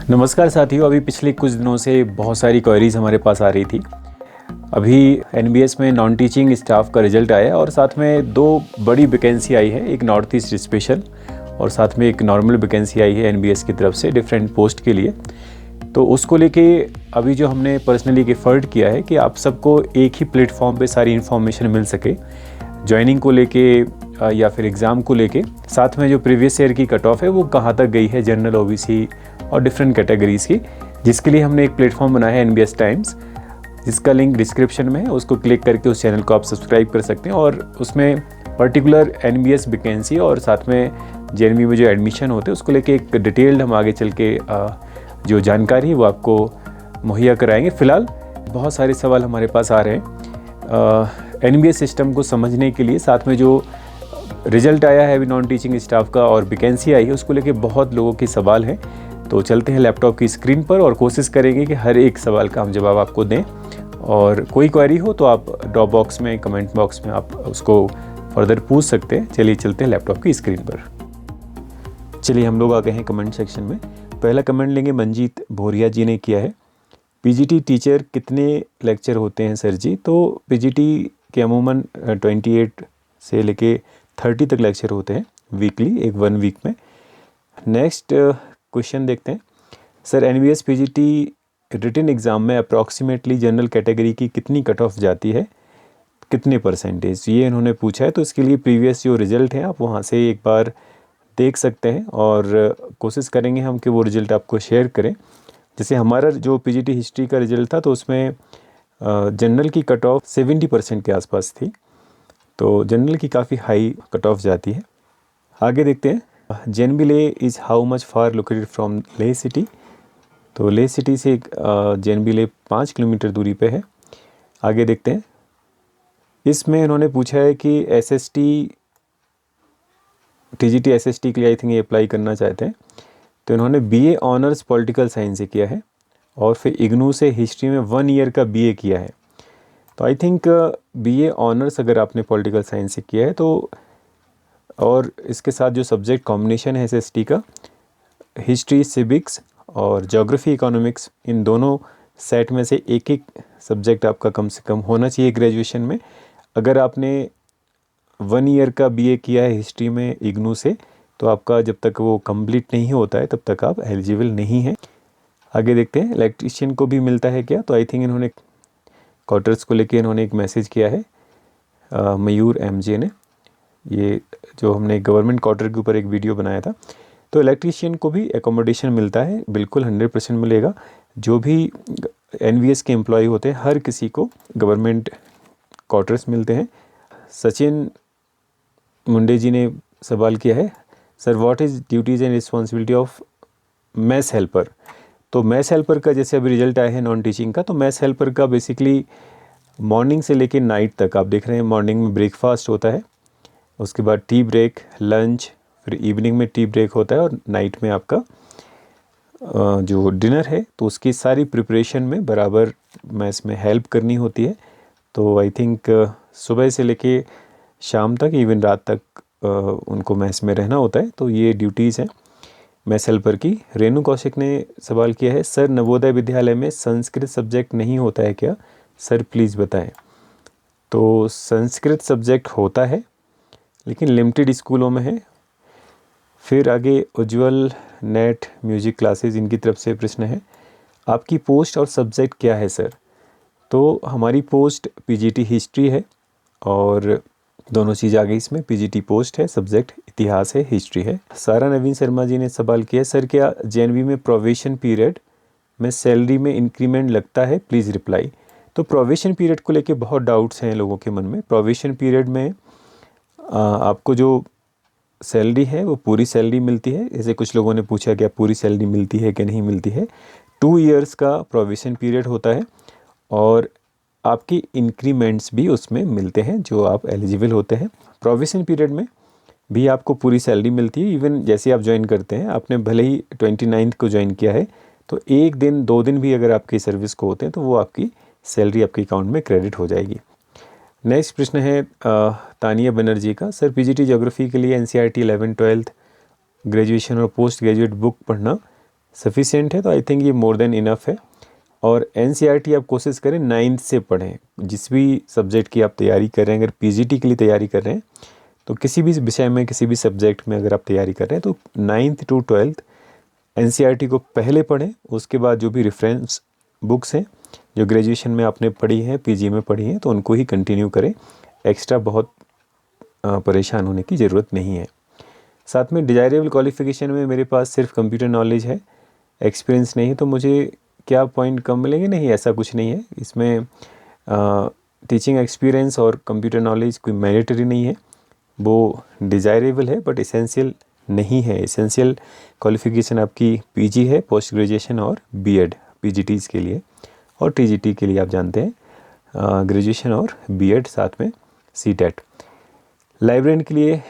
नमस्कार साथियों, अभी पिछले कुछ दिनों से बहुत सारी क्वेरीज हमारे पास आ रही थी। अभी एनबीएस में नॉन टीचिंग स्टाफ का रिजल्ट आया है और साथ में दो बड़ी वैकेंसी आई है, एक नॉर्थ ईस्ट स्पेशल और साथ में एक नॉर्मल वैकेंसी आई है एनबीएस की तरफ से डिफरेंट पोस्ट के लिए। तो उसको लेके अभी जो हमने पर्सनली एक एफर्ट किया है कि आप सबको एक ही प्लेटफॉर्म पे सारी इन्फॉर्मेशन मिल सके, ज्वाइनिंग को लेके या फिर एग्ज़ाम को लेके, साथ में जो प्रीवियस ईयर की कट ऑफ है वो कहाँ तक गई है जनरल, ओबीसी और डिफरेंट कैटेगरीज़ की, जिसके लिए हमने एक प्लेटफॉर्म बनाया है एनबीएस टाइम्स, जिसका लिंक डिस्क्रिप्शन में है। उसको क्लिक करके उस चैनल को आप सब्सक्राइब कर सकते हैं और उसमें पर्टिकुलर एनबीएस वैकेंसी और साथ में जेएनवी में जो एडमिशन होते हैं उसको लेके एक डिटेल्ड हम आगे चल के जो जानकारी है वो आपको मुहैया कराएंगे। फ़िलहाल बहुत सारे सवाल हमारे पास आ रहे हैं एनबीएस सिस्टम को समझने के लिए। साथ में जो रिजल्ट आया है अभी नॉन टीचिंग स्टाफ का और वैकेंसी आई है उसको लेके बहुत लोगों के सवाल हैं। तो चलते हैं लैपटॉप की स्क्रीन पर और कोशिश करेंगे कि हर एक सवाल का हम जवाब आपको दें। और कोई क्वेरी हो तो आप ड्रॉप बॉक्स में, कमेंट बॉक्स में आप उसको फर्दर पूछ सकते हैं। चलिए चलते हैं लैपटॉप की स्क्रीन पर। चलिए हम लोग आ गए हैं कमेंट सेक्शन में। पहला कमेंट लेंगे, मंजीत भोरिया जी ने किया है, पीजीटी टीचर कितने लेक्चर होते हैं सर जी? तो पीजीटी के अमूमन 28 से लेके 30 तक लेक्चर होते हैं वीकली, एक 1 वीक में। नेक्स्ट क्वेश्चन देखते हैं, sir NVS PGT written exam में अप्रॉक्सीमेटली जनरल कैटेगरी की कितनी कट ऑफ जाती है, कितने परसेंटेज? ये इन्होंने पूछा है। तो इसके लिए प्रीवियस जो रिज़ल्ट है आप वहाँ से एक बार देख सकते हैं और कोशिश करेंगे हम कि वो रिज़ल्ट आपको शेयर करें। जैसे हमारा जो पीजीटी हिस्ट्री का रिज़ल्ट था तो उसमें जनरल की कट ऑफ 70% के आसपास थी। तो जनरल की काफ़ी हाई कट ऑफ जाती है। आगे देखते हैं, जेएनबी ले is how much far located from Leh city? तो लेह सिटी से जेएनबी ले 5 किलोमीटर दूरी पे है। आगे देखते हैं, इसमें इन्होंने पूछा है कि एसएसटी, टीजीटी एसएसटी के लिए आई थिंक ये अप्लाई करना चाहते हैं। तो इन्होंने बीए ऑनर्स पॉलिटिकल साइंस से किया है और फिर इग्नू से हिस्ट्री में 1 ईयर का बीए किया है। तो आई थिंक बीए ऑनर्स अगर आपने पॉलिटिकल साइंस से किया है तो, और इसके साथ जो सब्जेक्ट कॉम्बिनेशन है एसएसटी का, हिस्ट्री, सिविक्स और ज्योग्राफी, इकोनॉमिक्स, इन दोनों सेट में से एक एक सब्जेक्ट आपका कम से कम होना चाहिए ग्रेजुएशन में। अगर आपने 1 ईयर का बीए किया है हिस्ट्री में इग्नू से तो आपका जब तक वो कंप्लीट नहीं होता है तब तक आप एलिजिबल नहीं हैं। आगे देखते हैं, इलेक्ट्रीशियन को भी मिलता है क्या? तो आई थिंक इन्होंने क्वार्टर्स को लेके इन्होंने एक मैसेज किया है, मयूर एमजे ने। ये जो हमने गवर्नमेंट क्वार्टर के ऊपर एक वीडियो बनाया था। तो इलेक्ट्रीशियन को भी एकोमोडेशन मिलता है, बिल्कुल 100% मिलेगा। जो भी एनवीएस के एम्प्लॉय होते हैं हर किसी को गवर्नमेंट क्वार्टर्स मिलते हैं। सचिन मुंडे जी ने सवाल किया है, sir what is duties and responsibility of mass helper? तो मैस हेल्पर का जैसे अभी रिजल्ट आया है नॉन टीचिंग का, तो मैस हेल्पर का बेसिकली मॉर्निंग से लेकर नाइट तक आप देख रहे हैं, मॉर्निंग में ब्रेकफास्ट होता है, उसके बाद टी ब्रेक, लंच, फिर इवनिंग में टी ब्रेक होता है और नाइट में आपका जो डिनर है तो उसकी सारी प्रिपरेशन में बराबर मैस में हेल्प करनी होती है। तो आई थिंक सुबह से लेके शाम तक, इवन रात तक उनको मैस में रहना होता है। तो ये ड्यूटीज़ हैं मैस हेल्पर की। रेणु कौशिक ने सवाल किया है, सर नवोदय विद्यालय में संस्कृत सब्जेक्ट नहीं होता है क्या? सर प्लीज़ बताएं। तो संस्कृत सब्जेक्ट होता है लेकिन लिमिटेड स्कूलों में है। फिर आगे उज्ज्वल नेट म्यूजिक क्लासेस, इनकी तरफ से प्रश्न है, आपकी पोस्ट और सब्जेक्ट क्या है सर? तो हमारी पोस्ट पीजीटी हिस्ट्री है और दोनों चीज़ आ गई इसमें, पीजीटी पोस्ट है, सब्जेक्ट इतिहास है, हिस्ट्री है। सारा नवीन शर्मा जी ने सवाल किया, सर क्या जेएनवी में प्रोवेशन पीरियड में सैलरी में इंक्रीमेंट लगता है? Please reply. तो प्रोवेशन पीरियड को लेके बहुत डाउट्स हैं लोगों के मन में। प्रोवेशन पीरियड में आपको जो सैलरी है वो पूरी सैलरी मिलती है। जैसे कुछ लोगों ने पूछा क्या पूरी सैलरी मिलती है कि नहीं मिलती है। 2 इयर्स का प्रोविज़न पीरियड होता है और आपकी इंक्रीमेंट्स भी उसमें मिलते हैं जो आप एलिजिबल होते हैं। प्रोविज़न पीरियड में भी आपको पूरी सैलरी मिलती है। इवन जैसे आप ज्वाइन करते हैं, आपने भले ही 29 को ज्वाइन किया है तो 1 दिन 2 दिन भी अगर आपकी सर्विस को होते हैं तो वो आपकी सैलरी आपके अकाउंट में क्रेडिट हो जाएगी। नेक्स्ट प्रश्न है तानिया बनर्जी का, सर पीजीटी ज्योग्राफी के लिए एनसीईआरटी 11th 12th ग्रेजुएशन और पोस्ट ग्रेजुएट बुक पढ़ना सफिशिएंट है, तो आई थिंक ये मोर देन इनफ है। और एनसीईआरटी आप कोशिश करें 9th से पढ़ें। जिस भी सब्जेक्ट की आप तैयारी कर रहे हैं, अगर पीजीटी के लिए तैयारी कर रहे हैं तो किसी भी विषय में, किसी भी सब्जेक्ट में अगर आप तैयारी कर रहे हैं तो 9th to 12th एनसीईआरटी को पहले पढ़ें। उसके बाद जो भी रेफरेंस बुक्स हैं जो ग्रेजुएशन में आपने पढ़ी हैं, पीजी में पढ़ी हैं, तो उनको ही कंटिन्यू करें। एक्स्ट्रा बहुत परेशान होने की ज़रूरत नहीं है। साथ में डिज़ायरेबल क्वालिफ़िकेशन में मेरे पास सिर्फ कंप्यूटर नॉलेज है, एक्सपीरियंस नहीं, तो मुझे क्या पॉइंट कम मिलेंगे? नहीं, ऐसा कुछ नहीं है। इसमें टीचिंग एक्सपीरियंस और कंप्यूटर नॉलेज कोई मैंडेटरी नहीं है, वो डिज़ायरेबल है बट एसेंशियल नहीं है। एसेंशियल क्वालिफ़िकेशन आपकी पीजी है, पोस्ट ग्रेजुएशन और बीएड पीजीटीज़ के लिए, और टीजीटी के लिए आप जानते हैं ग्रेजुएशन और बीएड, साथ में सीटेट। लाइब्रेरियन के लिए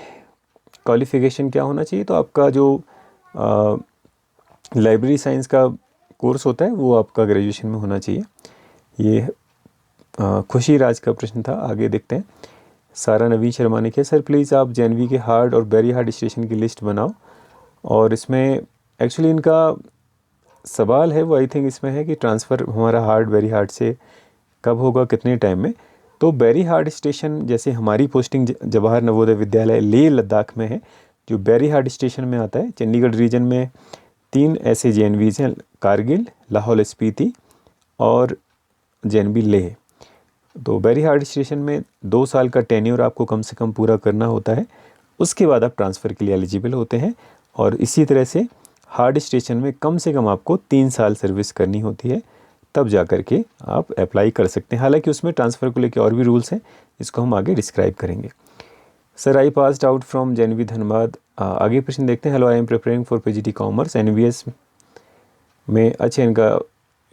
क्वालिफ़िकेशन क्या होना चाहिए? तो आपका जो लाइब्रेरी साइंस का कोर्स होता है वो आपका ग्रेजुएशन में होना चाहिए। ये खुशी राज का प्रश्न था। आगे देखते हैं। सारा नवीन शर्मा ने किया, सर प्लीज़ आप जेएनवी के हार्ड और वेरी हार्ड स्टेशन की लिस्ट बनाओ। और इसमें एक्चुअली इनका सवाल है वो आई थिंक इसमें है कि ट्रांसफ़र हमारा हार्ड वेरी हार्ड से कब होगा, कितने टाइम में। तो वेरी हार्ड स्टेशन, जैसे हमारी पोस्टिंग जवाहर नवोदय विद्यालय लेह लद्दाख में है, जो वेरी हार्ड स्टेशन में आता है। चंडीगढ़ रीजन में 3 ऐसे जेएनवीज़ हैं, कारगिल, लाहौल स्पीति और जेएनवी लेह। तो वेरी हार्ड स्टेशन में 2 साल का टेन्योर आपको कम से कम पूरा करना होता है, उसके बाद आप ट्रांसफ़र के लिए एलिजिबल होते हैं। और इसी तरह से हार्ड स्टेशन में कम से कम आपको 3 साल सर्विस करनी होती है, तब जा कर के आप अप्लाई कर सकते हैं। हालांकि उसमें ट्रांसफ़र को लेकर और भी रूल्स हैं, इसको हम आगे डिस्क्राइब करेंगे। Sir I passed out from JNV Dhanbad. आगे प्रश्न देखते हैं। Hello, I am preparing for PGT commerce NVS में। अच्छा, इनका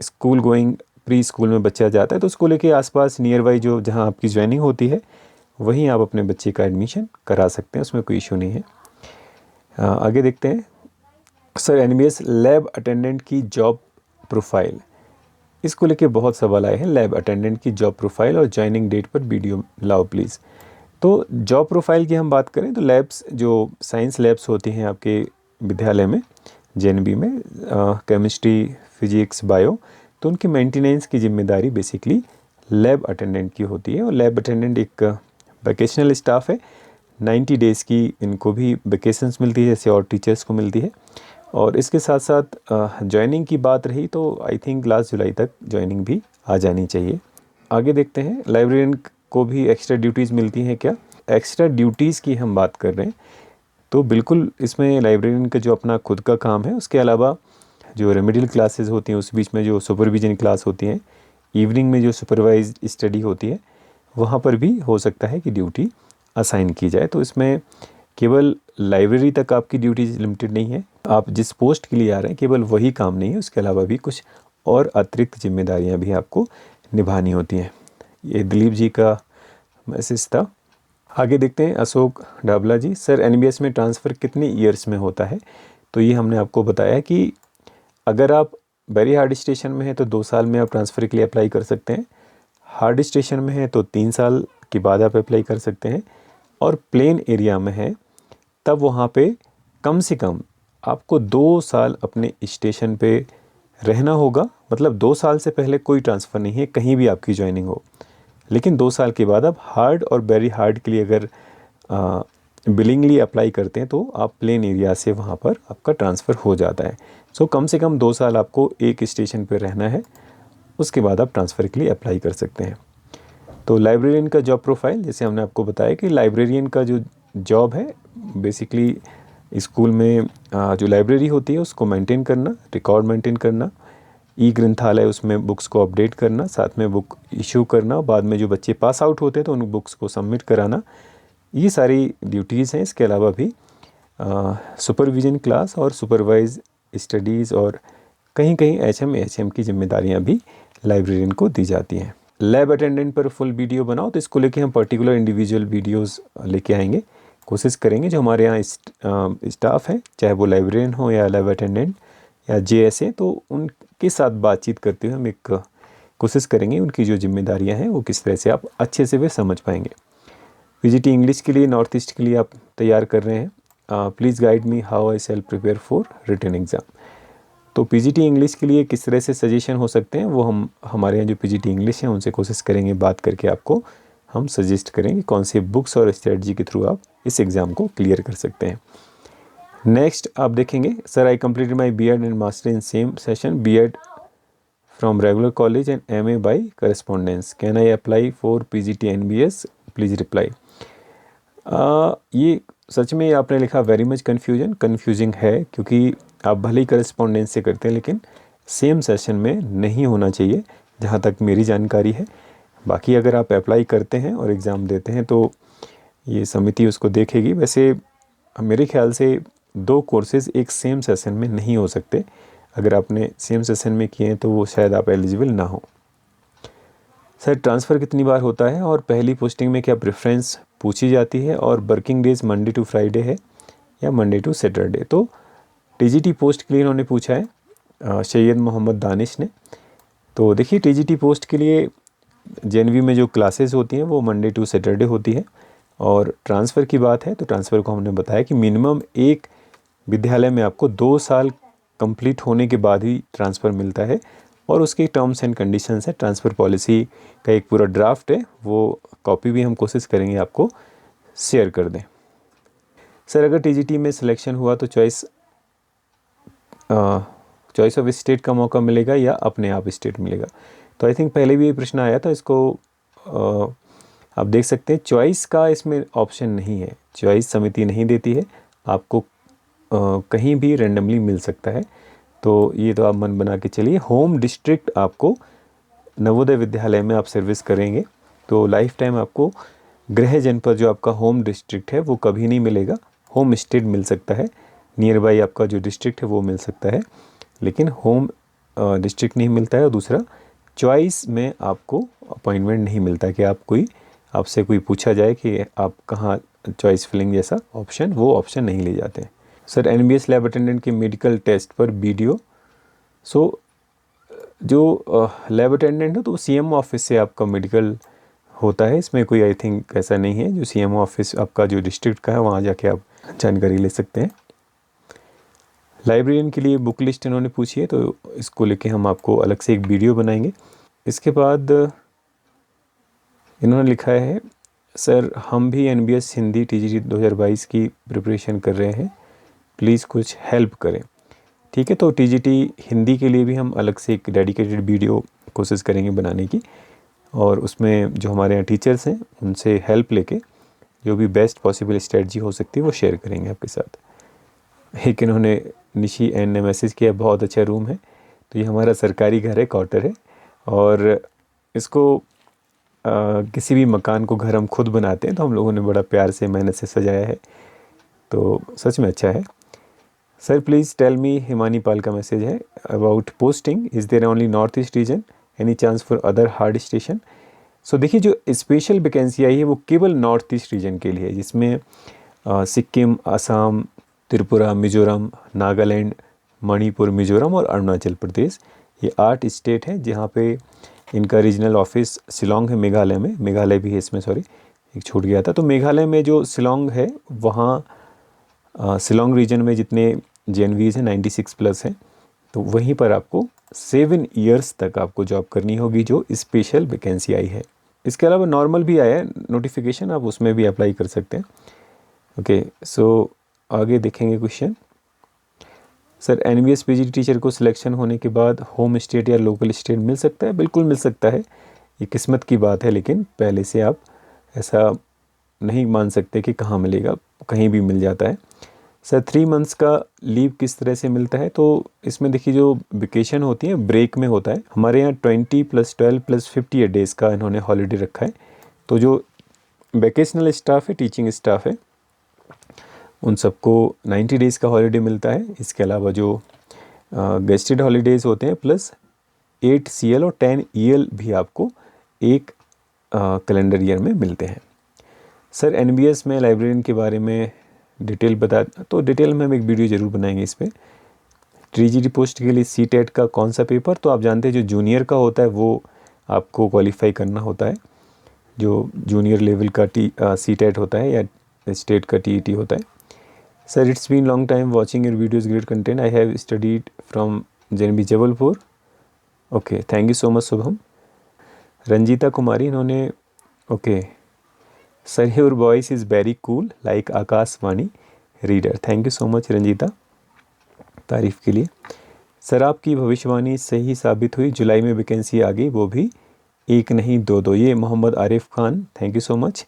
स्कूल गोइंग प्री स्कूल में बच्चा जाता है, तो उसको लेके आसपास नियर बाई जो जहाँ आपकी ज्वाइनिंग होती है वहीं आप अपने बच्चे का एडमिशन करा सकते हैं, उसमें कोई इशू नहीं है। आगे देखते हैं। सर एनवीएस लैब अटेंडेंट की जॉब प्रोफाइल, इसको लेके बहुत सवाल आए हैं। लैब अटेंडेंट की जॉब प्रोफाइल और ज्वाइनिंग डेट पर वीडियो लाओ प्लीज़। तो जॉब प्रोफाइल की हम बात करें तो लैब्स, जो साइंस लैब्स होती हैं आपके विद्यालय में, जेएनवी में, केमिस्ट्री, फिजिक्स, बायो, तो उनकी मेंटेनेंस की जिम्मेदारी बेसिकली लैब अटेंडेंट की होती है। और लैब अटेंडेंट एक वैकेशनल स्टाफ है, 90 डेज़ की इनको भी वैकेशंस मिलती है जैसे और टीचर्स को मिलती है। और इसके साथ साथ ज्वाइनिंग की बात रही तो आई थिंक लास्ट जुलाई तक ज्वाइनिंग भी आ जानी चाहिए। आगे देखते हैं। लाइब्रेरियन को भी एक्स्ट्रा ड्यूटीज़ मिलती हैं क्या? एक्स्ट्रा ड्यूटीज़ की हम बात कर रहे हैं तो बिल्कुल इसमें लाइब्रेरियन का जो अपना खुद का काम है, उसके अलावा जो रेमेडियल क्लासेस होती हैं, उस बीच में जो सुपरविजन क्लास होती हैं, इवनिंग में जो सुपरवाइज्ड स्टडी होती है, वहाँ पर भी हो सकता है कि ड्यूटी असाइन की जाए। तो इसमें केवल लाइब्रेरी तक आपकी ड्यूटीज लिमिटेड नहीं है। आप जिस पोस्ट के लिए आ रहे हैं केवल वही काम नहीं है, उसके अलावा भी कुछ और अतिरिक्त जिम्मेदारियां भी आपको निभानी होती हैं। ये दिलीप जी का मैसेज था। आगे देखते हैं। अशोक डाबला जी, सर एनबीएस में ट्रांसफ़र कितने ईयर्स में होता है? तो ये हमने आपको बताया कि अगर आप वेरी हार्ड स्टेशन में हैं तो 2 साल में आप ट्रांसफ़र के लिए अप्लाई कर सकते हैं। हार्ड स्टेशन में है तो 3 साल के बाद आप अप्लाई कर सकते हैं। और प्लेन एरिया में है तब वहाँ पे कम से कम आपको 2 साल अपने स्टेशन पे रहना होगा। मतलब 2 साल से पहले कोई ट्रांसफ़र नहीं है, कहीं भी आपकी ज्वाइनिंग हो। लेकिन 2 साल के बाद आप हार्ड और वेरी हार्ड के लिए अगर बिलिंगली अप्लाई करते हैं तो आप प्लेन एरिया से वहाँ पर आपका ट्रांसफ़र हो जाता है। सो कम से कम 2 साल आपको एक स्टेशन पर रहना है, उसके बाद आप ट्रांसफ़र के लिए अप्लाई कर सकते हैं। तो लाइब्रेरियन का जॉब प्रोफाइल, जैसे हमने आपको बताया कि लाइब्रेरियन का जो जॉब है बेसिकली स्कूल में जो लाइब्रेरी होती है उसको मेंटेन करना, रिकॉर्ड मेंटेन करना, ई ग्रंथालय उसमें बुक्स को अपडेट करना, साथ में बुक इशू करना, बाद में जो बच्चे पास आउट होते हैं तो उन बुक्स को सबमिट कराना, ये सारी ड्यूटीज़ हैं। इसके अलावा भी सुपरविजन क्लास और सुपरवाइज स्टडीज़ और कहीं कहीं एचएम की जिम्मेदारियां भी लाइब्रेरियन को दी जाती हैं। लैब अटेंडेंट पर फुल वीडियो बनाओ, तो इसको लेके हम पर्टिकुलर इंडिविजुअल वीडियोस लेके आएंगे, कोशिश करेंगे। जो हमारे यहाँ स्टाफ है, चाहे वो लाइब्रेरियन हो या लैब अटेंडेंट या जेएसए, तो उनके साथ बातचीत करते हुए हम एक कोशिश करेंगे उनकी जो जिम्मेदारियां हैं वो किस तरह से आप अच्छे से वे समझ पाएंगे। पीजीटी इंग्लिश के लिए नॉर्थ ईस्ट के लिए आप तैयार कर रहे हैं, please guide me how I self prepare for written exam. तो पीजीटी इंग्लिश के लिए किस तरह से सजेशन हो सकते हैं वो हम हमारे यहाँ जो पीजीटी इंग्लिश हैं उनसे कोशिश करेंगे बात करके आपको हम सजेस्ट करेंगे कौन सी बुक्स और स्ट्रेटजी के थ्रू आप इस एग्ज़ाम को क्लियर कर सकते हैं। नेक्स्ट आप देखेंगे, sir I completed my BEd and master in same session, BEd from regular college and MA by correspondence, can I apply for PGT NVS, please reply. ये सच में आपने लिखा वेरी मच कन्फ्यूजिंग है, क्योंकि आप भले ही करस्पॉन्डेंस से करते हैं लेकिन सेम सेशन में नहीं होना चाहिए जहाँ तक मेरी जानकारी है। बाकी अगर आप अप्लाई करते हैं और एग्ज़ाम देते हैं तो ये समिति उसको देखेगी। वैसे मेरे ख्याल से 2 कोर्सेज़ एक सेम सेशन में नहीं हो सकते, अगर आपने सेम सेशन में किए हैं तो वो शायद आप एलिजिबल ना हो। सर ट्रांसफ़र कितनी बार होता है और पहली पोस्टिंग में क्या प्रेफरेंस पूछी जाती है, और working days Monday to Friday है या मंडे टू सैटरडे। तो टीजीटी पोस्ट के लिए इन्होंने पूछा है सैयद मोहम्मद दानिश ने। तो देखिए टीजीटी पोस्ट के लिए जेएनवी में जो क्लासेस होती हैं वो मंडे टू सैटरडे होती है, और ट्रांसफ़र की बात है तो ट्रांसफ़र को हमने बताया कि मिनिमम एक विद्यालय में आपको 2 साल कंप्लीट होने के बाद ही ट्रांसफ़र मिलता है, और उसके टर्म्स एंड कंडीशंस है। ट्रांसफ़र पॉलिसी का एक पूरा ड्राफ्ट है, वो कॉपी भी हम कोशिश करेंगे आपको शेयर कर दें। सर अगर टीजीटी में सिलेक्शन हुआ तो चॉइस ऑफ स्टेट का मौका मिलेगा या अपने आप स्टेट मिलेगा। तो आई थिंक पहले भी ये प्रश्न आया था, इसको आप देख सकते हैं चॉइस का इसमें ऑप्शन नहीं है, चॉइस समिति नहीं देती है आपको, कहीं भी रैंडमली मिल सकता है। तो ये तो आप मन बना के चलिए। होम डिस्ट्रिक्ट आपको नवोदय विद्यालय में आप सर्विस करेंगे तो लाइफ टाइम आपको गृह जनपद जो आपका होम डिस्ट्रिक्ट है वो कभी नहीं मिलेगा। होम स्टेट मिल सकता है, नियर बाई आपका जो डिस्ट्रिक्ट है वो मिल सकता है, लेकिन होम डिस्ट्रिक्ट नहीं मिलता है। और दूसरा चॉइस में आपको अपॉइंटमेंट नहीं मिलता कि आपसे कोई पूछा जाए कि आप कहाँ चॉइस फिलिंग जैसा ऑप्शन, वो ऑप्शन नहीं ले जाते हैं। सर एनबीएस लैब अटेंडेंट के मेडिकल टेस्ट पर वीडियो, जो लैब अटेंडेंट है तो सीएमओ ऑफिस से आपका मेडिकल होता है, इसमें कोई आई थिंक ऐसा नहीं है। जो सीएमओ ऑफिस आपका जो डिस्ट्रिक्ट का है वहाँ जाके आप जानकारी ले सकते हैं। लाइब्रेरियन के लिए बुक लिस्ट इन्होंने पूछी है, तो इसको लेके हम आपको अलग से एक वीडियो बनाएंगे। इसके बाद इन्होंने लिखा है, सर हम भी एनबीएस हिंदी टीजीटी 2022 की प्रिपरेशन कर रहे हैं, प्लीज़ कुछ हेल्प करें। ठीक है, तो टीजीटी हिंदी के लिए भी हम अलग से एक डेडिकेटेड वीडियो कोशिश करेंगे बनाने की, और उसमें जो हमारे यहाँ टीचर्स हैं उनसे हेल्प लेके जो भी बेस्ट पॉसिबल स्ट्रेटजी हो सकती है वो शेयर करेंगे आपके साथ। एक इन्होंने निशी एन ने मैसेज किया, बहुत अच्छा रूम है। तो ये हमारा सरकारी घर है, क्वार्टर है, और इसको किसी भी मकान को घर हम खुद बनाते हैं तो हम लोगों ने बड़ा प्यार से मेहनत से सजाया है, तो सच में अच्छा है। Sir please tell me, Himani Pal का मैसेज है, about posting, is there only north east region, any chance for other hard station. So देखिए जो स्पेशल वैकेंसी आई है वो केवल नॉर्थ ईस्ट रीजन के लिए है, जिसमें सिक्किम, असम, त्रिपुरा, मिज़ोरम, नागालैंड, मणिपुर, मिज़ोरम और अरुणाचल प्रदेश, ये 8 स्टेट हैं जहाँ पे इनका रीजनल ऑफिस शिलोंग है, मेघालय में, मेघालय भी है इसमें, सॉरी एक छूट गया था। तो मेघालय में जो शिलोंग है वहाँ शिलोंग रीजन में जितने जेएनवीज़ हैं 96 प्लस हैं, तो वहीं पर आपको 7 ईयर्स तक आपको जॉब करनी होगी, जो स्पेशल वैकेंसी आई है। इसके अलावा नॉर्मल भी आया है नोटिफिकेशन, आप उसमें भी अप्लाई कर सकते हैं। ओके, सो आगे देखेंगे question. Sir NVS PGT teacher को सिलेक्शन होने के बाद होम स्टेट या लोकल स्टेट मिल सकता है? बिल्कुल मिल सकता है, ये किस्मत की बात है, लेकिन पहले से आप ऐसा नहीं मान सकते कि कहाँ मिलेगा, कहीं भी मिल जाता है। सर 3 मंथ्स का लीव किस तरह से मिलता है? तो इसमें देखिए जो वेकेशन होती है ब्रेक में होता है, हमारे यहाँ 20 + 12 + 58 डेज़ का इन्होंने हॉलीडे रखा है। तो जो वेकेशनल स्टाफ है, टीचिंग स्टाफ है, उन सबको 90 डेज़ का हॉलीडे मिलता है। इसके अलावा जो गेस्टेड हॉलीडेज़ होते हैं प्लस 8 CL और 10 EL भी आपको एक कैलेंडर ईयर में मिलते हैं। सर एनबीएस में लाइब्रेरियन के बारे में डिटेल बता, तो डिटेल में हम एक वीडियो ज़रूर बनाएंगे इस पर। टीजीटी पोस्ट के लिए सीटेट का कौन सा पेपर, तो आप जानते हैं जो जूनियर का होता है वो आपको क्वालिफाई करना होता है, जो जूनियर लेवल का सीटेट होता है या स्टेट का TET होता है। Sir it's been long time watching your videos, great content, I have studied from JNV Jabalpur. Okay, thank you so much Shubham. Ranjita Kumari, इन्होंने okay, sir your voice is very cool like Akashvani reader. Thank you so much Ranjita, तारीफ़ के लिए। Sir आपकी भविष्यवाणी सही साबित हुई, जुलाई में वैकेंसी आ गई, वो भी एक नहीं दो दो। ये Mohammad Arif Khan, thank you so much.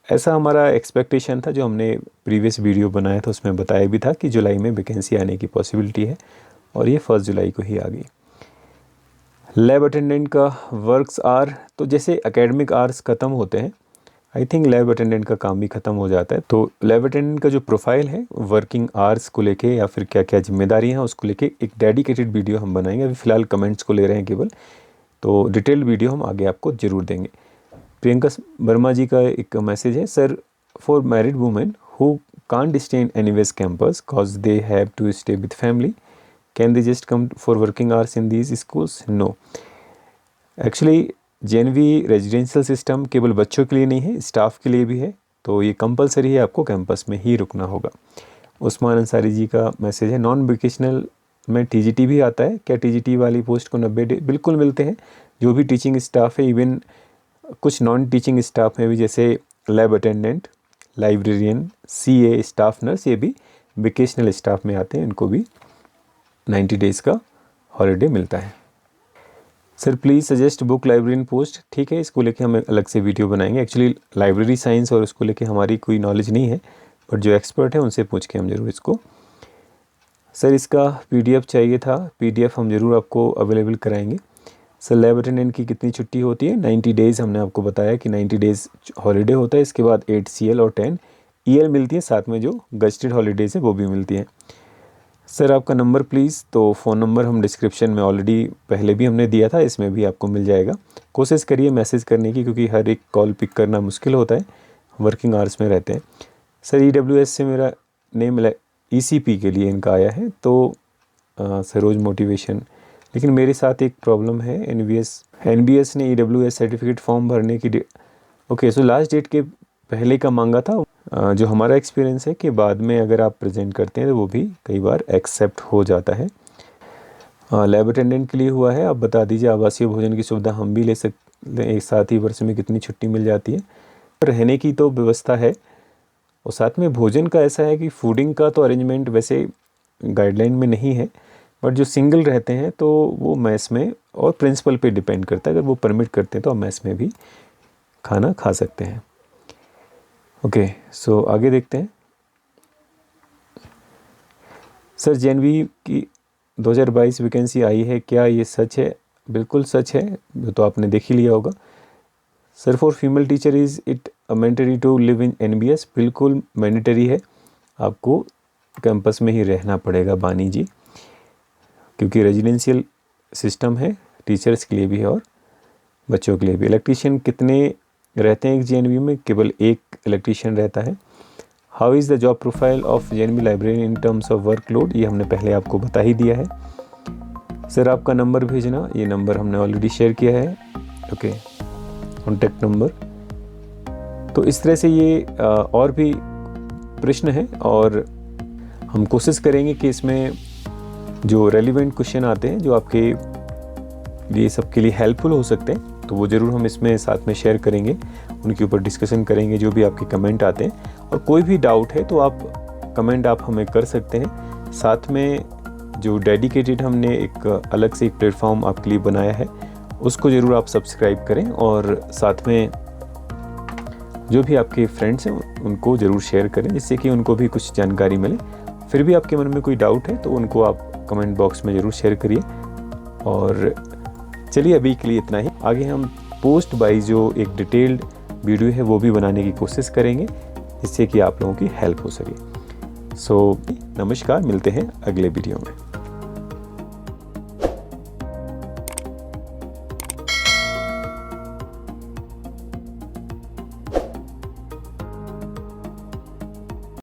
ऐसा हमारा एक्सपेक्टेशन था, जो हमने प्रीवियस वीडियो बनाया था उसमें बताया भी था कि जुलाई में वैकेंसी आने की पॉसिबिलिटी है, और ये 1 जुलाई को ही आ गई। लैब अटेंडेंट का वर्क्स आर, तो जैसे एकेडमिक आवर्स ख़त्म होते हैं, आई थिंक लैब अटेंडेंट का काम भी ख़त्म हो जाता है। तो लैब अटेंडेंट का जो प्रोफाइल है वर्किंग आवर्स को लेके या फिर क्या क्या जिम्मेदारी हैं उसको लेके एक डेडिकेटेड वीडियो हम बनाएंगे। अभी फ़िलहाल कमेंट्स को ले रहे हैं केवल, तो डिटेल्ड वीडियो हम आगे आपको ज़रूर देंगे। प्रियंका वर्मा जी का एक मैसेज है, sir for married women who can't stay in anyways campus cause they have to stay with family, can they just come for working hours in these schools? No, actually JNV residential system केवल बच्चों के लिए नहीं है, staff के लिए भी है, तो ये कंपलसरी है, आपको कैंपस में ही रुकना होगा। उस्मान अंसारी जी का मैसेज है, नॉन वोकेशनल में TGT भी आता है क्या? TGT वाली पोस्ट को 90 डे बिल्कुल मिलते हैं। जो भी टीचिंग स्टाफ है, इवन कुछ नॉन टीचिंग स्टाफ में भी, जैसे lab attendant, librarian, CA, staff nurse, ये भी वोकेशनल स्टाफ में आते हैं, इनको भी 90 डेज़ का हॉलीडे मिलता है। Sir please suggest book librarian post. ठीक है, इसको लेके हम अलग से वीडियो बनाएंगे। एक्चुअली लाइब्रेरी साइंस और इसको लेके हमारी कोई नॉलेज नहीं है, बट जो एक्सपर्ट है उनसे पूछ के हम ज़रूर इसको। सर इसका PDF चाहिए था, PDF हम ज़रूर आपको अवेलेबल कराएंगे। सर लैब अटेंडेंट की कितनी छुट्टी होती है? 90 डेज़ हमने आपको बताया कि 90 डेज़ हॉलीडे होता है, इसके बाद 8 CL और 10 EL मिलती है, साथ में जो गस्टेड हॉलीडेज़ है वो भी मिलती हैं। सर आपका नंबर प्लीज़, तो फ़ोन नंबर हम डिस्क्रिप्शन में ऑलरेडी पहले भी हमने दिया था, इसमें भी आपको मिल जाएगा। कोशिश करिए मैसेज करने की, क्योंकि हर एक कॉल पिक करना मुश्किल होता है, वर्किंग आवर्स में रहते हैं। सर EWS से मेरा नेम ECP के लिए इनका आया है, तो सरोज मोटिवेशन, लेकिन मेरे साथ एक प्रॉब्लम है, NBS ने EWS सर्टिफिकेट फॉर्म भरने की ओके, सो लास्ट डेट के पहले का मांगा था। जो हमारा एक्सपीरियंस है कि बाद में अगर आप प्रेजेंट करते हैं तो वो भी कई बार एक्सेप्ट हो जाता है। लैब अटेंडेंट के लिए हुआ है, आप बता दीजिए आवासीय भोजन की सुविधा हम भी ले सकते हैं, एक साथ ही वर्ष में कितनी छुट्टी मिल जाती है? रहने की तो व्यवस्था है, और साथ में भोजन का ऐसा है कि फूडिंग का तो अरेंजमेंट वैसे गाइडलाइन में नहीं है, बट जो सिंगल रहते हैं तो वो मैस में, और प्रिंसिपल पे डिपेंड करता है, अगर वो परमिट करते हैं तो आप मैस में भी खाना खा सकते हैं। ओके, सो आगे देखते हैं। सर JNV की 2022 वैकेंसी आई है, क्या ये सच है? बिल्कुल सच है, जो तो आपने देख ही लिया होगा। Sir for female teacher is it mandatory to live in NBS? बिल्कुल मैंडेटरी है, आपको कैंपस में ही रहना पड़ेगा बानी जी, क्योंकि रेजिडेंशियल सिस्टम है, टीचर्स के लिए भी है और बच्चों के लिए भी। इलेक्ट्रीशियन कितने रहते हैं एक JNV में? केवल एक इलेक्ट्रीशियन रहता है। How is the job profile of JNV librarian in terms of workload? ये हमने पहले आपको बता ही दिया है। सर आपका नंबर भेजना, ये नंबर हमने ऑलरेडी शेयर किया है। Okay, contact number. तो इस तरह से ये और भी प्रश्न हैं, और हम कोशिश करेंगे कि इसमें जो रेलिवेंट क्वेश्चन आते हैं, जो आपके लिए सबके लिए हेल्पफुल हो सकते हैं, तो वो ज़रूर हम इसमें साथ में शेयर करेंगे, उनके ऊपर डिस्कशन करेंगे, जो भी आपके कमेंट आते हैं। और कोई भी डाउट है तो आप कमेंट आप हमें कर सकते हैं। साथ में जो डेडिकेटेड हमने एक अलग से एक प्लेटफॉर्म आपके लिए बनाया है, उसको ज़रूर आप सब्सक्राइब करें, और साथ में जो भी आपके फ्रेंड्स हैं उनको ज़रूर शेयर करें, जिससे कि उनको भी कुछ जानकारी मिले। फिर भी आपके मन में कोई डाउट है तो उनको आप कमेंट बॉक्स में ज़रूर शेयर करिए। और चलिए अभी के लिए इतना ही, आगे हम पोस्ट वाइज जो एक डिटेल्ड वीडियो है वो भी बनाने की कोशिश करेंगे, जिससे कि आप लोगों की हेल्प हो सके। सो नमस्कार, मिलते हैं अगले वीडियो में।